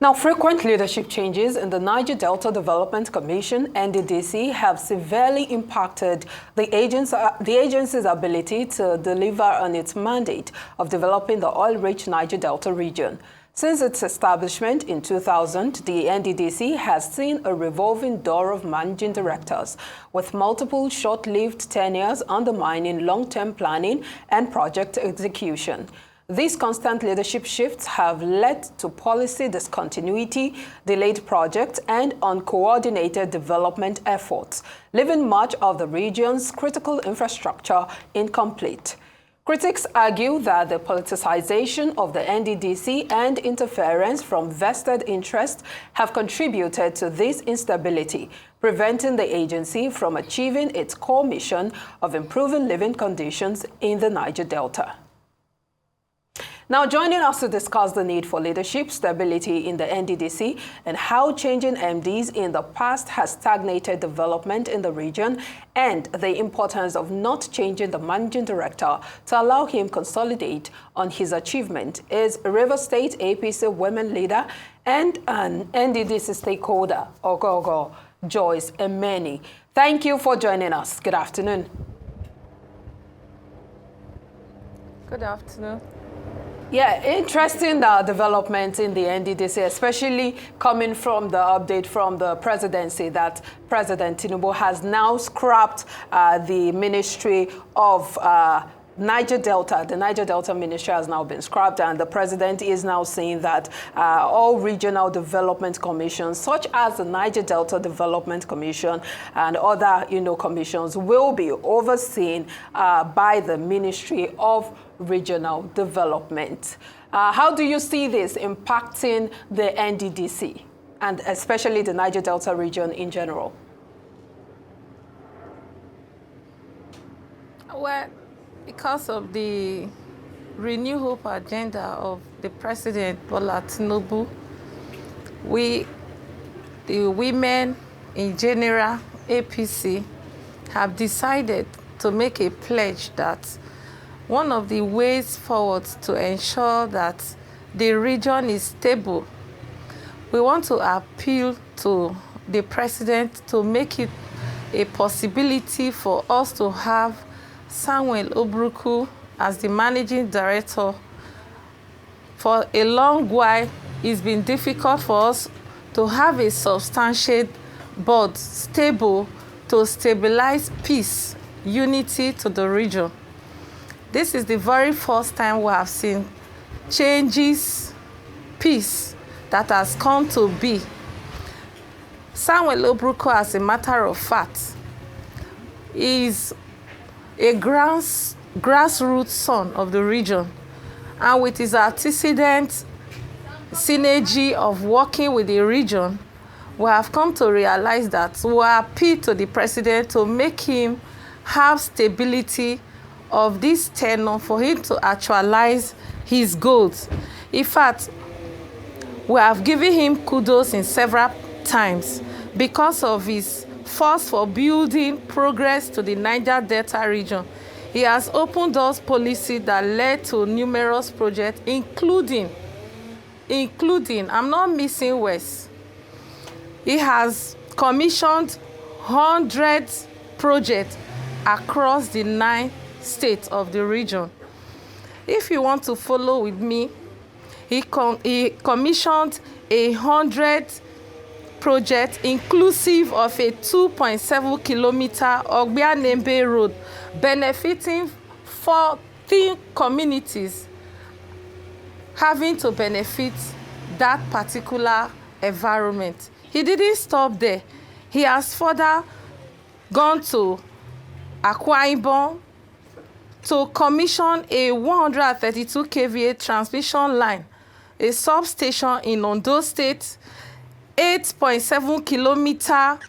Now, frequent leadership changes in the Niger Delta Development Commission, NDDC, have severely impacted the agency's ability to deliver on its mandate of developing the oil-rich Niger Delta region. Since its establishment in 2000, the NDDC has seen a revolving door of managing directors, with multiple short-lived tenures undermining long-term planning and project execution. These constant leadership shifts have led to policy discontinuity, delayed projects, and uncoordinated development efforts, leaving much of the region's critical infrastructure incomplete. Critics argue that the politicization of the NDDC and interference from vested interests have contributed to this instability, preventing the agency from achieving its core mission of improving living conditions in the Niger Delta. Now, joining us to discuss the need for leadership stability in the NDDC and how changing MDs in the past has stagnated development in the region, and the importance of not changing the managing director to allow him consolidate on his achievement, is River State APC women leader and an NDDC stakeholder, Oghogho, Joyce Emeni. Thank you for joining us. Good afternoon. Good afternoon. Yeah, interesting development in the NDDC, especially coming from the update from the presidency that President Tinubu has now scrapped the Ministry of Niger Delta. The Niger Delta Ministry has now been scrapped, and the president is now saying that all regional development commissions, such as the Niger Delta Development Commission and other, commissions, will be overseen by the Ministry of Regional Development. How do you see this impacting the NDDC and especially the Niger Delta region in general? Well, because of the Renew Hope agenda of the President Bola Tinubu, the women in general, APC, have decided to make a pledge that one of the ways forward to ensure that the region is stable, we want to appeal to the President to make it a possibility for us to have Samuel Obruku as the managing director. For a long while, it's been difficult for us to have a substantial board stable to stabilize peace, unity to the region. This is the very first time we have seen changes, peace that has come to be. Samuel Obruku, as a matter of fact, is a grassroots son of the region, and with his antecedent synergy of working with the region, we have come to realize that we appeal to the president to make him have stability of this tenure for him to actualize his goals. In fact, we have given him kudos in several times because of his force for building progress to the Niger Delta region. He has opened doors policy that led to numerous projects, including, I'm not missing words. He has commissioned hundreds of projects across the 9 states of the region. If you want to follow with me, he commissioned 100 project inclusive of a 2.7 kilometer Ogbianembe road benefiting 14 communities, having to benefit that particular environment. He didn't stop there. He has further gone to Akwa Ibom to commission a 132 kVA transmission line, a substation in Ondo State, 8.7 kilometer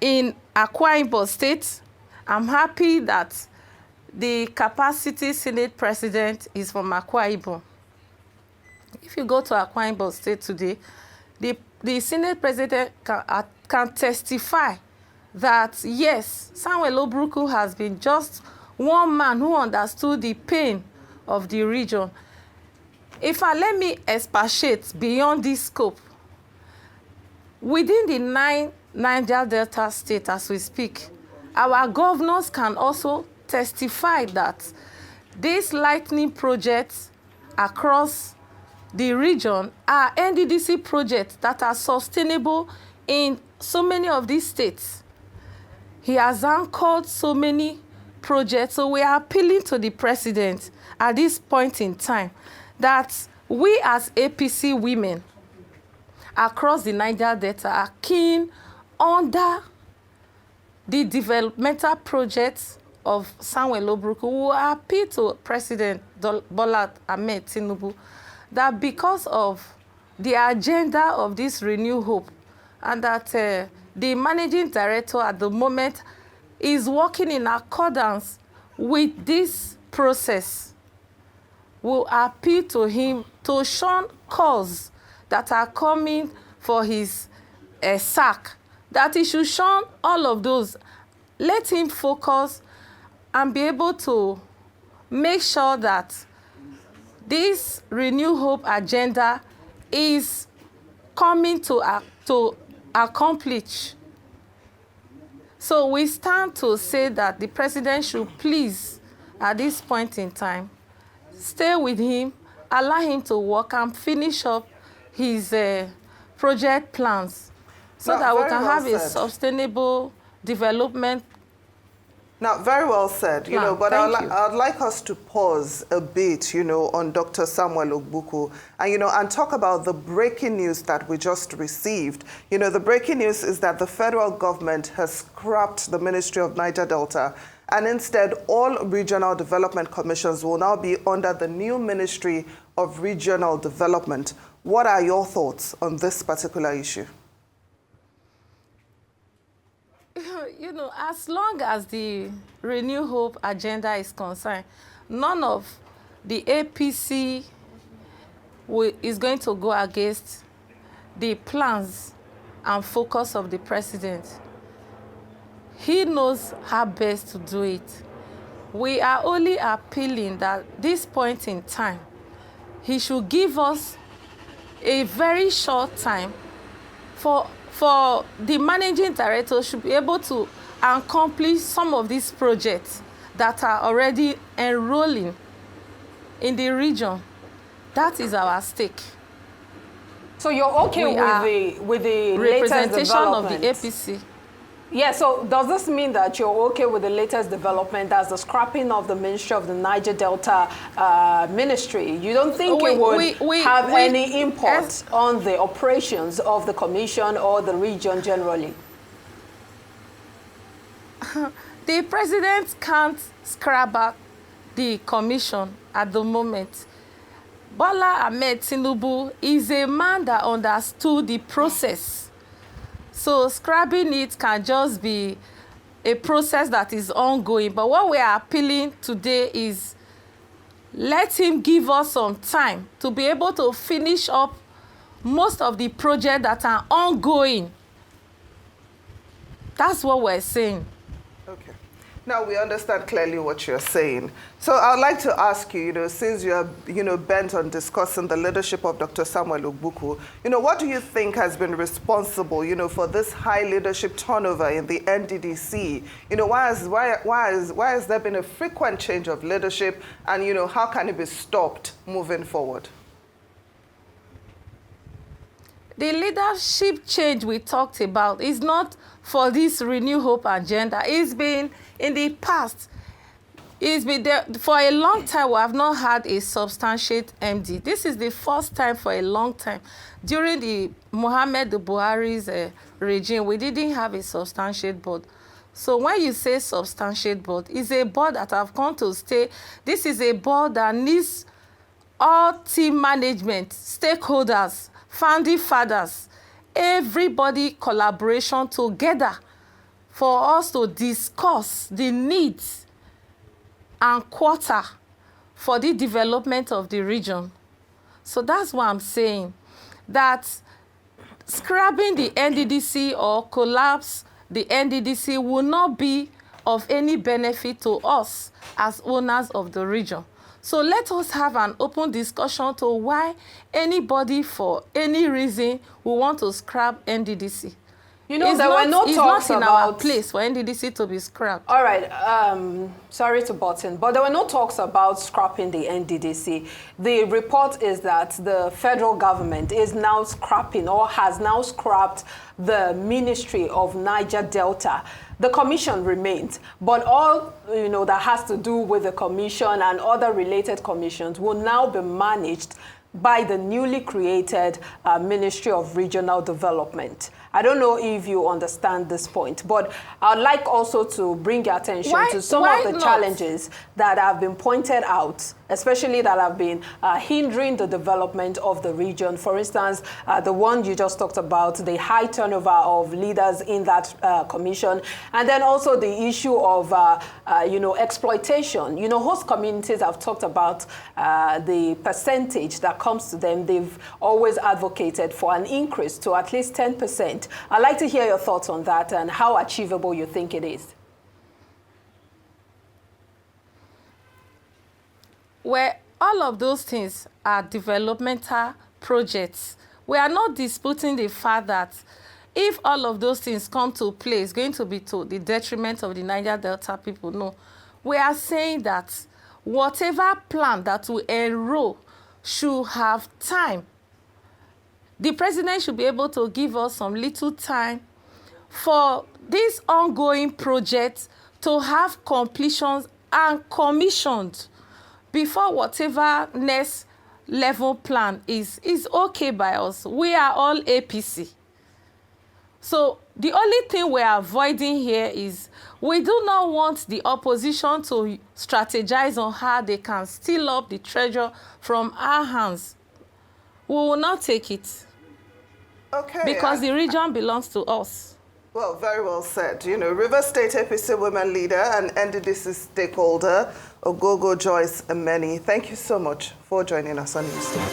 in Akwa Ibom State. I'm happy that the capacity Senate president is from Akwa Ibom. If you go to Akwa Ibom State today, the Senate president can testify that, yes, Samuel Obruku has been just one man who understood the pain of the region. In fact, let me expatiate beyond this scope. Within the 9 Niger Delta states as we speak, our governors can also testify that these lightning projects across the region are NDDC projects that are sustainable in so many of these states. He has anchored so many projects, so we are appealing to the president at this point in time that we as APC women across the Niger Delta are keen under the developmental projects of Samuel Obruku. We appeal to President Bola Ahmed Tinubu that because of the agenda of this Renew Hope and that the managing director at the moment is working in accordance with this process, we'll appeal to him to shun calls that are coming for his sack, that he should shun all of those. Let him focus and be able to make sure that this Renew Hope agenda is coming to accomplish. So we stand to say that the president should please, at this point in time, stay with him, allow him to work and finish up his project plans so that we can have a sustainable development. Now, very well said, but I'd like us to pause a bit, on Dr. Samuel Ogbuku and talk about the breaking news that we just received. The breaking news is that the federal government has scrapped the Ministry of Niger Delta, and instead all regional development commissions will now be under the new Ministry of Regional Development. What are your thoughts on this particular issue? As long as the Renew Hope agenda is concerned, none of the APC is going to go against the plans and focus of the president. He knows how best to do it. We are only appealing that at this point in time, he should give us a very short time for the managing director should be able to accomplish some of these projects that are already enrolling in the region. That is our stake. So you're okay with the representation of the APC? Yeah, so does this mean that you're okay with the latest development, that's the scrapping of the Ministry of the Niger Delta Ministry? You don't think it would have any impact on the operations of the commission or the region generally? The president can't scrap back the commission at the moment. Bola Ahmed Tinubu is a man that understood the process. So scrapping it can just be a process that is ongoing. But what we are appealing today is let him give us some time to be able to finish up most of the projects that are ongoing. That's what we're saying. Okay. Now, we understand clearly what you're saying. So I'd like to ask you, since you're, bent on discussing the leadership of Dr. Samuel Ogbuku, what do you think has been responsible, for this high leadership turnover in the NDDC? Why has there been a frequent change of leadership, and, how can it be stopped moving forward? The leadership change we talked about is not for this Renew Hope agenda. It's been in the past. It's been there for a long time. We have not had a substantiate MD. This is the first time for a long time. During the Muhammad Buhari's regime, we didn't have a substantiate board. So when you say substantiate board, it's a board that have come to stay. This is a board that needs all team management, stakeholders, founding fathers, everybody collaboration together for us to discuss the needs and quarter for the development of the region. So that's why I'm saying that scrapping the NDDC or collapse the NDDC will not be of any benefit to us as owners of the region. So let us have an open discussion to why anybody for any reason will want to scrap NDDC. You know, there were no talks it's not in about our place for NDDC to be scrapped. All right, sorry to butt in, but there were no talks about scrapping the NDDC. The report is that the federal government is now scrapping or has now scrapped the Ministry of Niger Delta. The commission remains, but all that has to do with the commission and other related commissions will now be managed by the newly created Ministry of Regional Development. I don't know if you understand this point, but I'd like also to bring your attention to some of the challenges that have been pointed out, especially that have been hindering the development of the region. For instance, the one you just talked about, the high turnover of leaders in that commission, and then also the issue of exploitation. Host communities have talked about the percentage that comes to them. They've always advocated for an increase to at least 10%. I'd like to hear your thoughts on that and how achievable you think it is. Where all of those things are developmental projects, we are not disputing the fact that if all of those things come to play, it's going to be to the detriment of the Niger Delta people. No, we are saying that whatever plan that will enroll should have time. The president should be able to give us some little time for this ongoing project to have completions and commissioned before whatever next level plan is okay by us. We are all APC. So the only thing we are avoiding here is we do not want the opposition to strategize on how they can steal up the treasure from our hands. We will not take it. Okay. Because the region belongs to us. Well, very well said. River State APC women leader and NDDC stakeholder, Oghogho Joyce Emeni, thank you so much for joining us on Newsday.